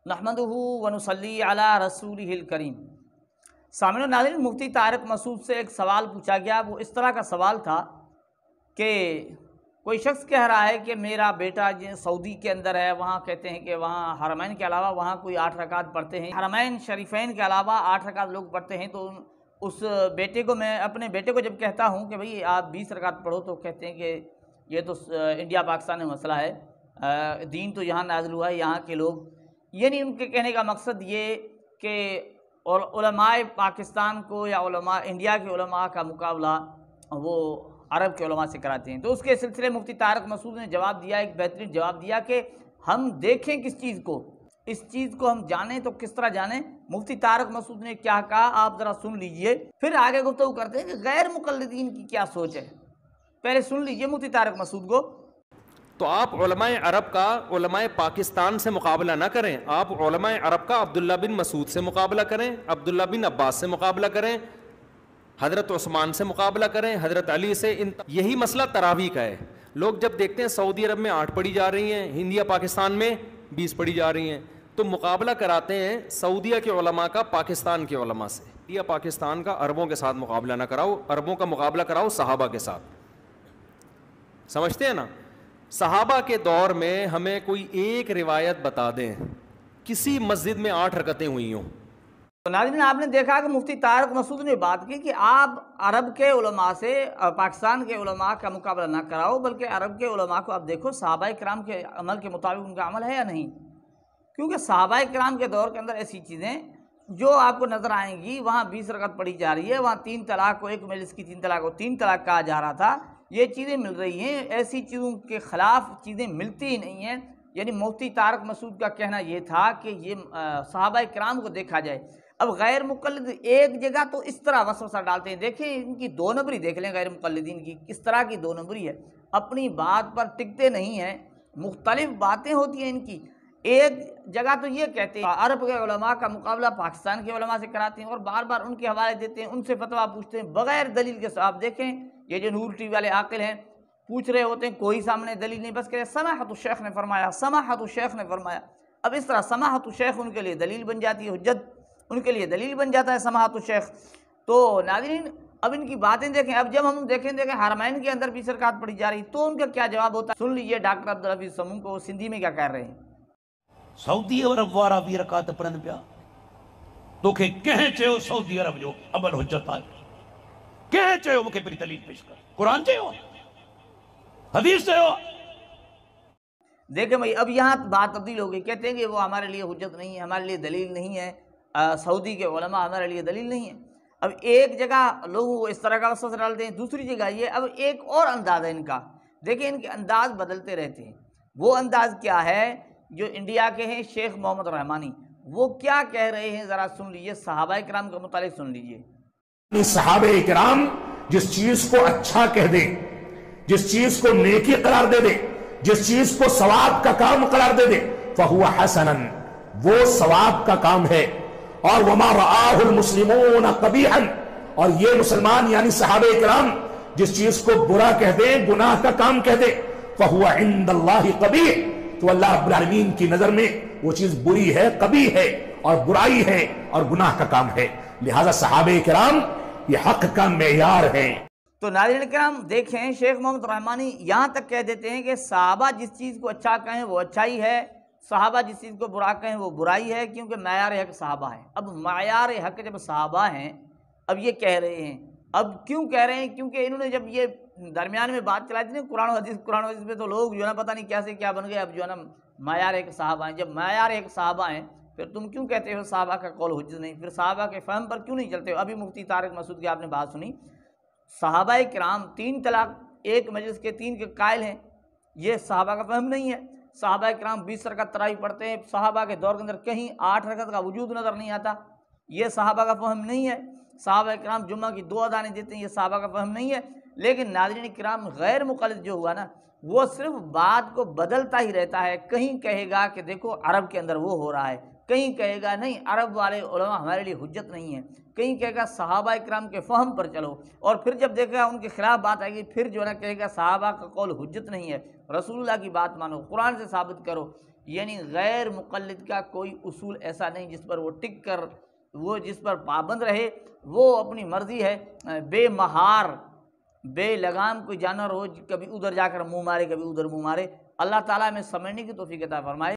نحمدہ ونصلی علی رسولہ الکریم۔ سامعین و ناظرین، مفتی طارق مسعود سے ایک سوال پوچھا گیا۔ وہ اس طرح کا سوال تھا کہ کوئی شخص کہہ رہا ہے کہ میرا بیٹا سعودی کے اندر ہے، وہاں کہتے ہیں کہ وہاں حرمین کے علاوہ وہاں کوئی 8 رکعت پڑھتے ہیں، حرمین شریفین کے علاوہ 8 رکعت لوگ پڑھتے ہیں، تو اس بیٹے کو میں اپنے بیٹے کو جب کہتا ہوں کہ بھئی آپ 20 رکعت پڑھو تو کہتے ہیں کہ یہ تو انڈیا پاکستان میں مسئلہ ہے، دین تو یہاں نازل ہوا ہے، یہاں کے لوگ، یعنی ان کے کہنے کا مقصد یہ کہ علماء پاکستان کو یا علماء انڈیا کے علماء کا مقابلہ وہ عرب کے علماء سے کراتے ہیں۔ تو اس کے سلسلے مفتی طارق مسعود نے جواب دیا، ایک بہترین جواب دیا کہ ہم دیکھیں کس چیز کو، اس چیز کو ہم جانیں تو کس طرح جانیں۔ مفتی طارق مسعود نے کیا کہا آپ ذرا سن لیجئے، پھر آگے گفتگو کرتے ہیں کہ غیر مقلدین کی کیا سوچ ہے۔ پہلے سن لیجئے مفتی طارق مسعود کو۔ تو آپ علماء عرب کا علماء پاکستان سے مقابلہ نہ کریں، آپ علماء عرب کا عبداللہ بن مسعود سے مقابلہ کریں، عبداللہ بن عباس سے مقابلہ کریں، حضرت عثمان سے مقابلہ کریں، حضرت علی سے۔ یہی مسئلہ تراویح کا ہے۔ لوگ جب دیکھتے ہیں سعودی عرب میں 8 پڑھی جا رہی ہیں، انڈیا پاکستان میں 20 پڑھی جا رہی ہیں، تو مقابلہ کراتے ہیں سعودیہ کے علماء کا پاکستان کے علماء سے۔ انڈیا پاکستان کا عربوں کے ساتھ مقابلہ نہ کراؤ، عربوں کا مقابلہ کراؤ صحابہ کے ساتھ۔ سمجھتے ہیں نا؟ صحابہ کے دور میں ہمیں کوئی ایک روایت بتا دیں کسی مسجد میں 8 رکعتیں ہوئی ہوں۔ تو ناظرین، آپ نے دیکھا کہ مفتی طارق مسعود نے بات کی کہ آپ عرب کے علماء سے پاکستان کے علماء کا مقابلہ نہ کراؤ، بلکہ عرب کے علماء کو آپ دیکھو صحابہ کرام کے عمل کے مطابق ان کا عمل ہے یا نہیں، کیونکہ صحابہ کرام کے دور کے اندر ایسی چیزیں جو آپ کو نظر آئیں گی، وہاں 20 رکعت پڑھی جا رہی ہے، وہاں 3 طلاق کو ایک مجلس کی 3 طلاق کو 3 طلاق کہا جا رہا تھا، یہ چیزیں مل رہی ہیں، ایسی چیزوں کے خلاف چیزیں ملتی ہی نہیں ہیں۔ یعنی مفتی طارق مسعود کا کہنا یہ تھا کہ یہ صحابہ کرام کو دیکھا جائے۔ اب غیر مقلد ایک جگہ تو اس طرح وسوسہ ڈالتے ہیں، دیکھیں ان کی 2 نمبری دیکھ لیں غیر مقلدین کی، کس طرح کی 2 نمبری ہے، اپنی بات پر ٹکتے نہیں ہیں، مختلف باتیں ہوتی ہیں ان کی۔ ایک جگہ تو یہ کہتے ہیں عرب کے علماء کا مقابلہ پاکستان کے علماء سے کراتے ہیں، اور بار بار ان کے حوالے دیتے ہیں، ان سے فتویٰ پوچھتے ہیں بغیر دلیل کے۔ آپ دیکھیں یہ جو نور ٹی وی والے عاقل ہیں، پوچھ رہے ہوتے ہیں، کوئی سامنے دلیل نہیں، بس کہ سماحت الشیخ نے فرمایا، سماحت الشیخ نے فرمایا۔ اب اس طرح سماحت الشیخ ان کے لیے دلیل بن جاتی ہے، حجت ان کے لیے دلیل بن جاتا ہے سماحت الشیخ۔ تو ناظرین، اب ان کی باتیں دیکھیں۔ اب جب ہم دیکھیں حرمین کے اندر 20 رکعت پڑھی جا رہی، تو ان کا کیا جواب ہوتا ہے، سن لیجئے ڈاکٹر عبدالحفیظ سمون کو سندھی میں کیا کہہ رہے ہیں۔ سعودی عرب وارا 20 رکعت پڑھن پیا، توکھے کہیں چیو سعودی عرب جو ابل حجت آئے، کہیں چیو مکھے پری دلیل پیش کر، قرآن چیو، حدیث چیو۔ دیکھیں بھائی، اب یہاں بات تبدیل ہو گئی، کہتے ہیں کہ وہ ہمارے لیے حجت نہیں ہے، ہمارے لیے دلیل نہیں ہے، سعودی کے علماء ہمارے لیے دلیل نہیں ہے۔ اب ایک جگہ لوگوں کو اس طرح کا وسوسہ ڈالتے ہیں، دوسری جگہ یہ۔ اب ایک اور انداز ہے ان کا، دیکھیں ان کے انداز بدلتے رہتے ہیں۔ وہ انداز کیا ہے جو انڈیا کے ہیں شیخ محمد رحمانی، وہ کیا کہہ رہے ہیں ذرا سن لیجئے، صحابہ کرام کا متعلق سن لیجئے۔ صحابہ کرام جس چیز کو اچھا کہہ دے، جس چیز کو نیکی قرار دے دے، جس چیز کو ثواب کا کام قرار دے دے، فَهُوَ حَسَنًا، وہ ثواب کا کام ہے۔ اور وَمَا رَآهُ الْمُسْلِمُونَ قَبِيحًا، اور یہ مسلمان یعنی صحابہ کرام جس چیز کو برا کہہ دے، گناہ کا کام کہہ دے، فَهُوَ عِنْدَ اللَّهِ قَبِيحٌ، تو اللہ رب العالمین کی نظر میں وہ چیز بری ہے، قبیح ہے، اور برائی ہے، اور گناہ کا کام ہے۔ لہذا صحابہ کرام یہ حق کا معیار ہیں۔ تو ناظرین کرام دیکھیں، شیخ محمد رحمانی یہاں تک کہہ دیتے ہیں کہ صحابہ جس چیز کو اچھا کہیں وہ اچھائی ہے، صحابہ جس چیز کو برا کہیں وہ برائی ہے، کیونکہ معیار حق صحابہ ہے۔ اب معیار حق جب صحابہ ہیں، اب یہ کہہ رہے ہیں، اب کیوں کہہ رہے ہیں؟ کیونکہ انہوں نے جب یہ درمیان میں بات چلائی تھی نا قرآن و حدیث پہ، تو لوگ جو ہے نا پتہ نہیں کیسے کیا بن گئے، اب جو ہے نا معیار ایک صحابہ ہیں۔ جب معیار ایک صحابہ ہیں، پھر تم کیوں کہتے ہو صحابہ کا قول حجت نہیں؟ پھر صحابہ کے فہم پر کیوں نہیں چلتے ہو؟ ابھی مفتی طارق مسعود کی آپ نے بات سنی، صحابہ کرام 3 طلاق ایک مجلس کے 3 کے قائل ہیں، یہ صحابہ کا فہم نہیں ہے۔ صحابہ کرام 20 رکعت تراویح پڑھتے ہیں، صحابہ کے دور کے اندر کہیں 8 رکعت کا وجود نظر نہیں آتا، یہ صحابہ کا فہم نہیں ہے۔ صحابہ کرام جمعہ کی 2 اذانیں دیتے ہیں، یہ صحابہ کا فہم نہیں ہے۔ لیکن ناظرین کرام، غیر مقلد جو ہوا نا، وہ صرف بات کو بدلتا ہی رہتا ہے، کہیں کہے گا کہ دیکھو عرب کے اندر وہ ہو رہا ہے، کہیں کہے گا نہیں عرب والے علماء ہمارے لیے حجت نہیں ہے، کہیں کہے گا صحابہ کرام کے فہم پر چلو، اور پھر جب دیکھے گا ان کے خلاف بات آئے گی، پھر جو ہے نا کہے گا صحابہ کا قول حجت نہیں ہے، رسول اللہ کی بات مانو، قرآن سے ثابت کرو۔ یعنی غیر مقلد کا کوئی اصول ایسا نہیں جس پر وہ ٹک کر وہ جس پر پابند رہے، وہ اپنی مرضی ہے، بے مہار بے لگام کوئی جانور ہو، کبھی ادھر جا کر منہ مارے کبھی ادھر منہ مارے۔ اللہ تعالیٰ میں سمجھنے کی توفیق عطا فرمائے۔